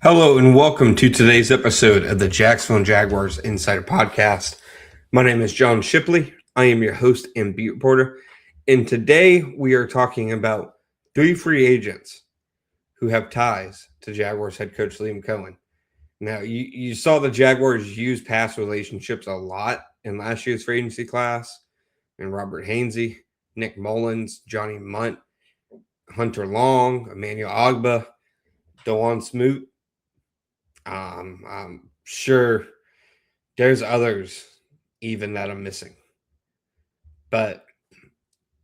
Hello and welcome to today's episode of the Jacksonville Jaguars Insider Podcast. My name is John Shipley. I am your host and beat reporter. And today we are talking about three free agents who have ties to Jaguars head coach Liam Coen. Now, you saw the Jaguars use past relationships a lot in last year's free agency class. And Robert Hainsey, Nick Mullins, Johnny Munt, Hunter Long, Emmanuel Ogba, Dewan Smoot. I'm sure there's others even that I'm missing. But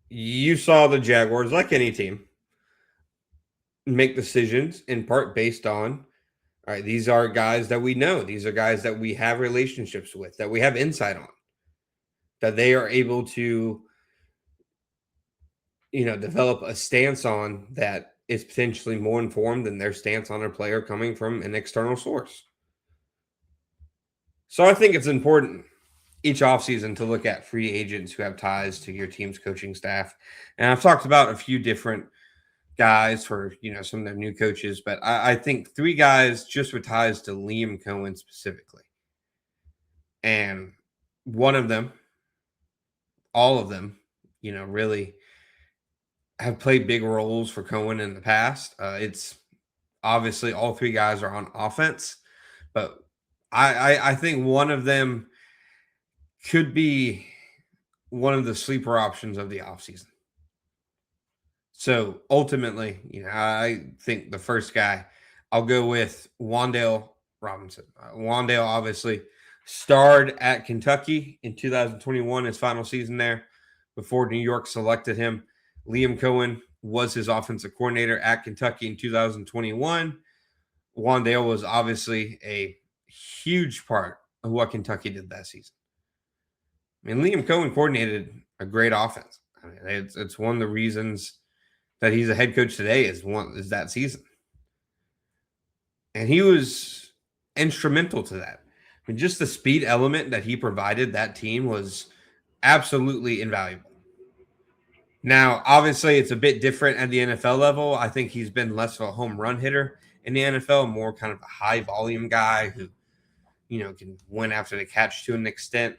you saw the Jaguars, like any team, make decisions in part based on, all right, these are guys that we know. These are guys that we have relationships with, that we have insight on, that they are able to, develop a stance on that is potentially more informed than their stance on a player coming from an external source. So I think it's important each offseason to look at free agents who have ties to your team's coaching staff. And I've talked about a few different guys for, some of their new coaches, but I think three guys just with ties to Liam Coen specifically. And one of them, all of them, really have played big roles for Coen in the past. It's obviously all three guys are on offense, but I think one of them could be one of the sleeper options of the offseason. So ultimately, I think the first guy, I'll go with Wan'Dale Robinson. Wan'Dale obviously starred at Kentucky in 2021, his final season there, before New York selected him. Liam Coen was his offensive coordinator at Kentucky in 2021. Wan'Dale was obviously a huge part of what Kentucky did that season. I mean, Liam Coen coordinated a great offense. I mean, it's one of the reasons that he's a head coach today is that season. And he was instrumental to that. I mean, just the speed element that he provided that team was absolutely invaluable. Now, obviously, it's a bit different at the NFL level. I think he's been less of a home run hitter in the NFL, more kind of a high volume guy who, can win after the catch to an extent.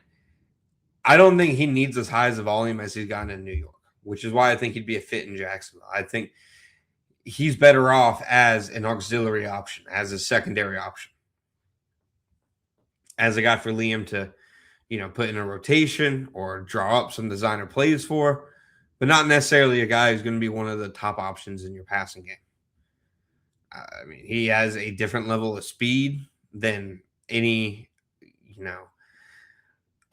I don't think he needs as high as a volume as he's gotten in New York, which is why I think he'd be a fit in Jacksonville. I think he's better off as an auxiliary option, as a secondary option, as a guy for Liam to, put in a rotation or draw up some designer plays for, but not necessarily a guy who's going to be one of the top options in your passing game. I mean, he has a different level of speed than any,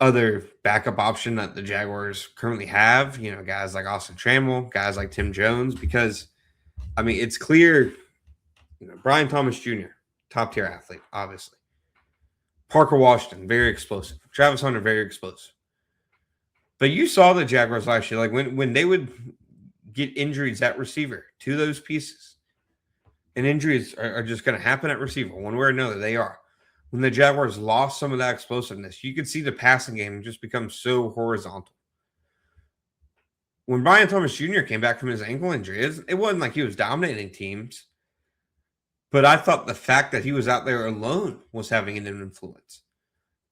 other backup option that the Jaguars currently have, guys like Austin Trammell, guys like Tim Jones, because, I mean, it's clear, Brian Thomas Jr., top tier athlete, obviously. Parker Washington, very explosive. Travis Hunter, very explosive. But you saw the Jaguars last year, like when they would get injuries at receiver to those pieces, and injuries are just going to happen at receiver, one way or another, they are. When the Jaguars lost some of that explosiveness, you could see the passing game just become so horizontal. When Brian Thomas Jr. came back from his ankle injury, it wasn't like he was dominating teams, but I thought the fact that he was out there alone was having an influence.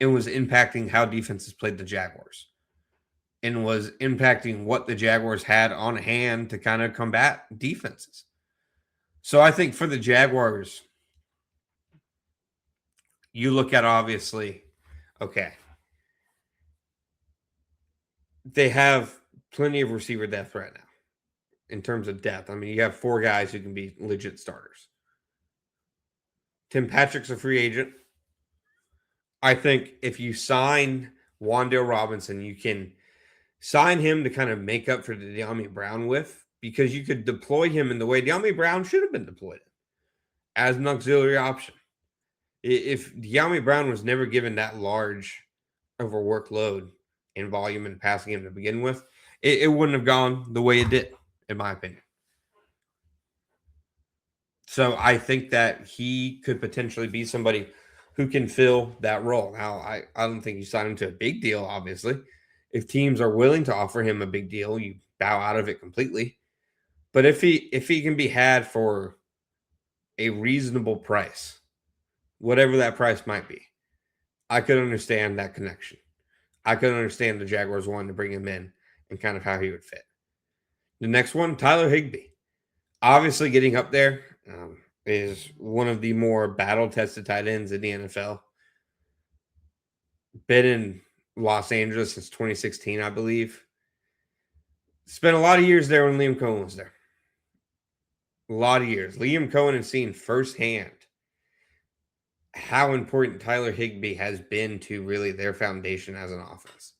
It was impacting how defenses played the Jaguars and was impacting what the Jaguars had on hand to kind of combat defenses. So I think for the Jaguars, you look at obviously, okay, they have plenty of receiver depth right now in terms of depth. I mean, you have four guys who can be legit starters. Tim Patrick's a free agent. I think if you sign Wan'Dale Robinson, you can sign him to kind of make up for the De'Ami Brown with, because you could deploy him in the way De'Ami Brown should have been deployed as an auxiliary option. If De'Ami Brown was never given that large of a workload in volume and passing him to begin with, it wouldn't have gone the way it did, in my opinion. So I think that he could potentially be somebody who can fill that role. Now, I don't think you sign him to a big deal, obviously. If teams are willing to offer him a big deal, you bow out of it completely. But if he can be had for a reasonable price, whatever that price might be. I could understand that connection. I could understand the Jaguars wanting to bring him in and kind of how he would fit. The next one, Tyler Higbee. Obviously, getting up there is one of the more battle-tested tight ends in the NFL. Been in Los Angeles since 2016, I believe. Spent a lot of years there when Liam Coen was there. A lot of years. Liam Coen has seen firsthand how important Tyler Higbee has been to really their foundation as an offense.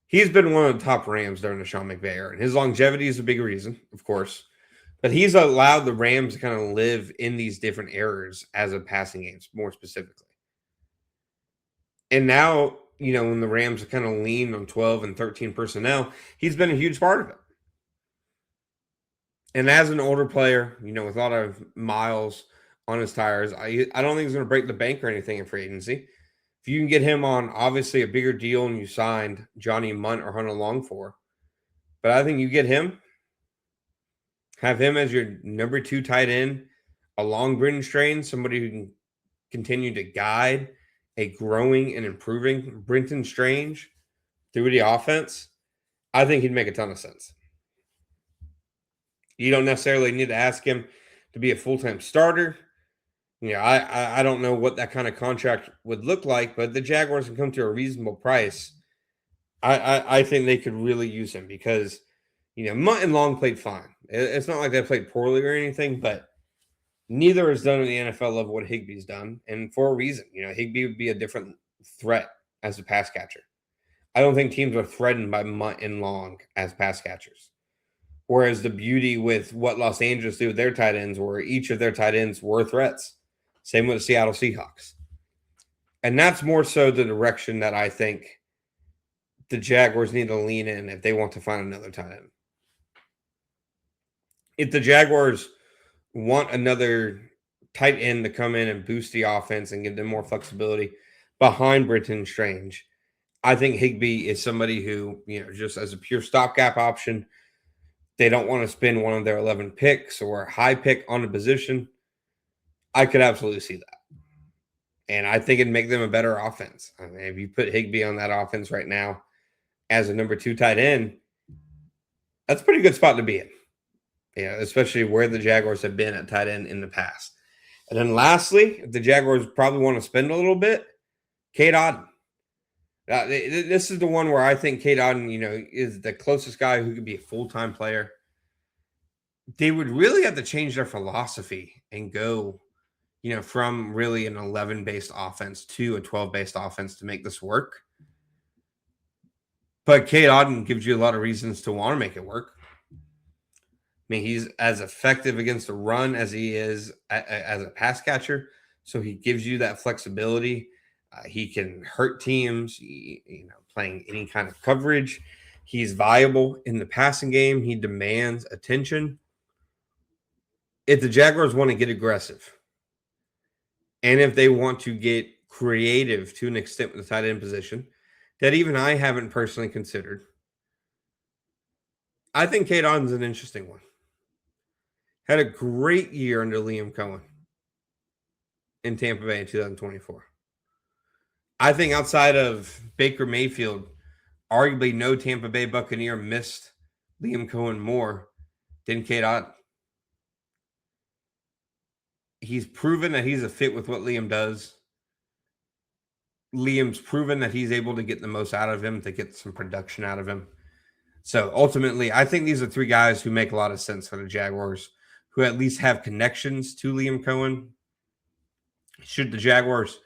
He's been one of the top Rams during the Sean McVay era, and his longevity is a big reason, of course. But he's allowed the Rams to kind of live in these different eras as a passing game, more specifically. And now, when the Rams are kind of lean on 12 and 13 personnel, he's been a huge part of it. And as an older player, with a lot of miles on his tires, I don't think he's going to break the bank or anything in free agency. If you can get him on, obviously, a bigger deal and you signed Johnny Munt or Hunter Long for, but I think you get him, have him as your number 2 tight end, along Brenton Strange, somebody who can continue to guide a growing and improving Brenton Strange through the offense. I think he'd make a ton of sense. You don't necessarily need to ask him to be a full-time starter. I don't know what that kind of contract would look like, but the Jaguars can come to a reasonable price. I think they could really use him because, Munt and Long played fine. It's not like they played poorly or anything, but neither has done at the NFL level what Higbee's done, and for a reason. Higbee would be a different threat as a pass catcher. I don't think teams are threatened by Munt and Long as pass catchers. Whereas the beauty with what Los Angeles did with their tight ends were each of their tight ends were threats. Same with the Seattle Seahawks. And that's more so the direction that I think the Jaguars need to lean in if they want to find another tight end. If the Jaguars want another tight end to come in and boost the offense and give them more flexibility behind Brenton Strange, I think Higbee is somebody who, just as a pure stopgap option, they don't want to spend one of their 11 picks or a high pick on a position. I could absolutely see that. And I think it'd make them a better offense. I mean, if you put Higbee on that offense right now as a number 2 tight end, that's a pretty good spot to be in. Especially where the Jaguars have been at tight end in the past. And then lastly, if the Jaguars probably want to spend a little bit, Cade Otton. This is the one where I think Cade Otton, is the closest guy who could be a full-time player. They would really have to change their philosophy and go, from really an 11-based offense to a 12-based offense to make this work. But Cade Otton gives you a lot of reasons to want to make it work. I mean, he's as effective against the run as he is as a pass catcher. So he gives you that flexibility. He can hurt teams, playing any kind of coverage. He's viable in the passing game. He demands attention. If the Jaguars want to get aggressive, and if they want to get creative to an extent with the tight end position that even I haven't personally considered, I think Cade Otton's an interesting one. Had a great year under Liam Coen in Tampa Bay in 2024. I think outside of Baker Mayfield, arguably no Tampa Bay Buccaneer missed Liam Coen more than Cade Otton. He's proven that he's a fit with what Liam does. Liam's proven that he's able to get the most out of him, to get some production out of him. So ultimately, I think these are 3 guys who make a lot of sense for the Jaguars, who at least have connections to Liam Coen. Should the Jaguars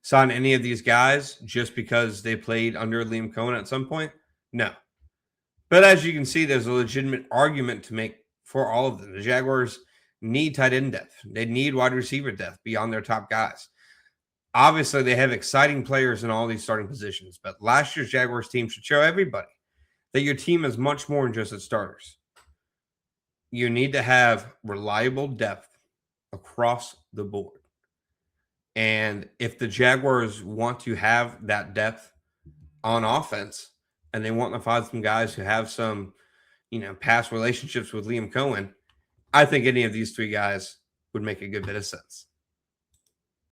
sign any of these guys just because they played under Liam Coen at some point? No. But as you can see, there's a legitimate argument to make for all of them. The Jaguars need tight end depth. They need wide receiver depth beyond their top guys. Obviously, they have exciting players in all these starting positions, but last year's Jaguars team should show everybody that your team is much more than just its starters. You need to have reliable depth across the board. And if the Jaguars want to have that depth on offense and they want to find some guys who have some, past relationships with Liam Coen, I think any of these 3 guys would make a good bit of sense.